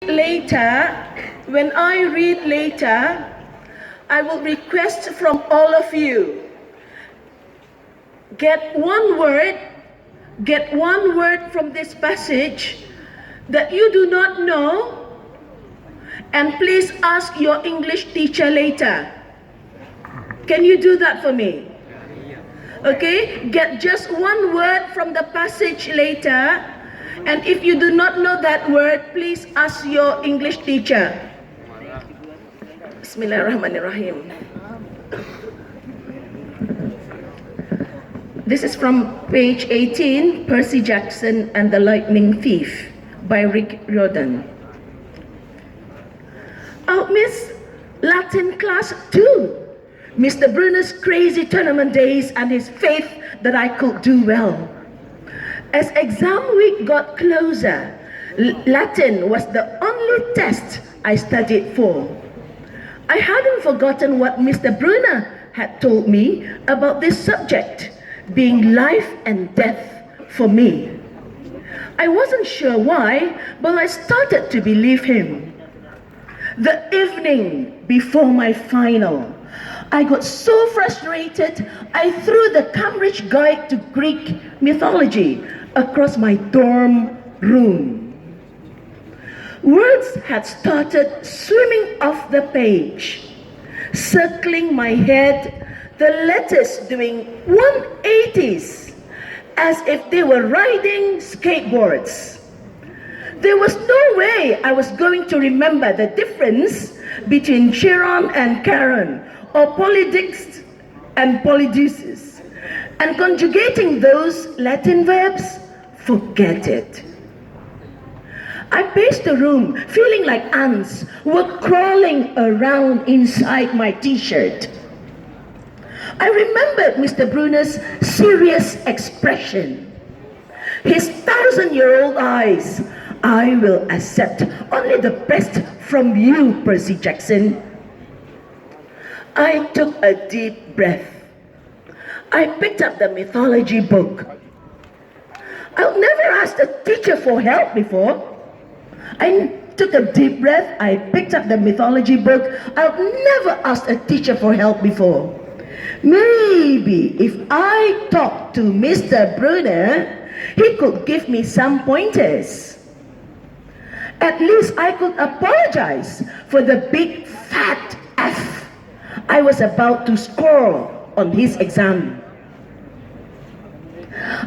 Later, when I read later, I will request from all of you, get one word from this passage that you do not know, and please ask your English teacher later. Can you do that for me? Okay, get just one word from the passage later, and if you do not know that word, please ask your English teacher. Bismillahirrahmanirrahim. This is from page 18, Percy Jackson and the Lightning Thief by Rick Riordan. I'll miss Latin class too. Mr. Bruner's crazy tournament days and his faith that I could do well. As exam week got closer, Latin was the only test I studied for. I hadn't forgotten what Mr. Bruner had told me about this subject being life and death for me. I wasn't sure why, but I started to believe him. The evening before my final, I got so frustrated, I threw the Cambridge Guide to Greek Mythology across my dorm room. Words had started swimming off the page, circling my head, the letters doing 180s, as if they were riding skateboards. There was no way I was going to remember the difference between Chiron and Charon, or Polydix and Polydeuces. And conjugating those Latin verbs, forget it. I paced the room, feeling like ants were crawling around inside my t-shirt. I remembered Mr. Bruner's serious expression. His 1,000-year-old eyes. I will accept only the best from you, Percy Jackson. I took a deep breath. I picked up the mythology book. I've never asked a teacher for help before. I took a deep breath. I picked up the mythology book. I've never asked a teacher for help before. Maybe if I talked to Mr. Bruner, he could give me some pointers. At least I could apologize for the big fat F I was about to score on his exam.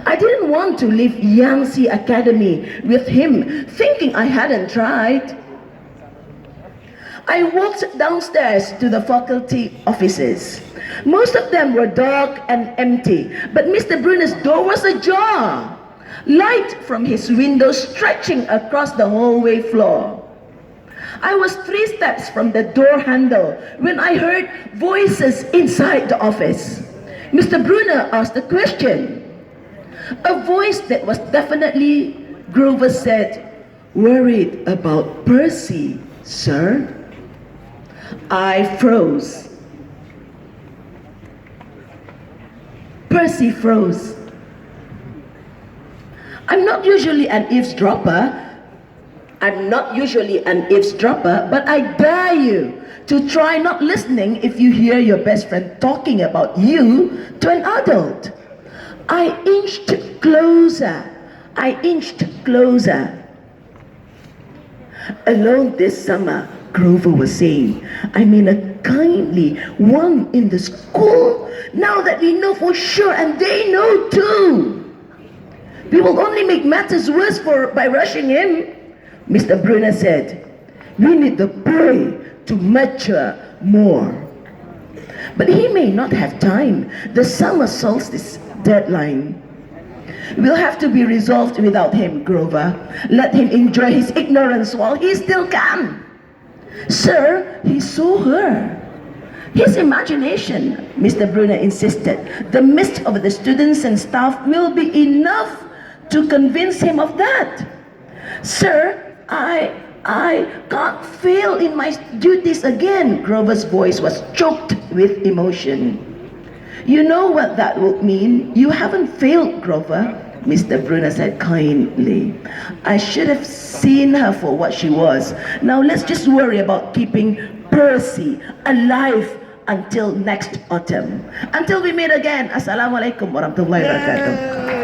I didn't want to leave Yangtze Academy with him, thinking I hadn't tried. I walked downstairs to the faculty offices. Most of them were dark and empty, but Mr. Bruner's door was ajar. Light from his window stretching across the hallway floor. I was 3 steps from the door handle when I heard voices inside the office. Mr. Bruner asked a question. A voice that was definitely Grover said, "Worried about Percy, sir?" I froze. Percy froze. I'm not usually an eavesdropper, but I dare you to try not listening if you hear your best friend talking about you to an adult. I inched closer. Alone this summer, Grover was saying, I'm in a kindly one in the school now that we know for sure and they know too. We will only make matters worse by rushing him. Mr. Bruner said, we need the boy to mature more. But he may not have time. The summer solstice deadline will have to be resolved without him, Grover. Let him enjoy his ignorance while he still can. Sir, he saw her. His imagination, Mr. Bruner insisted. The mist of the students and staff will be enough to convince him of that. Sir, I can't fail in my duties again. Grover's voice was choked with emotion. You know what that would mean? You haven't failed, Grover. Mr. Bruner said kindly. I should have seen her for what she was. Now let's just worry about keeping Percy alive until next autumn. Until we meet again. Assalamualaikum warahmatullahi wabarakatuh.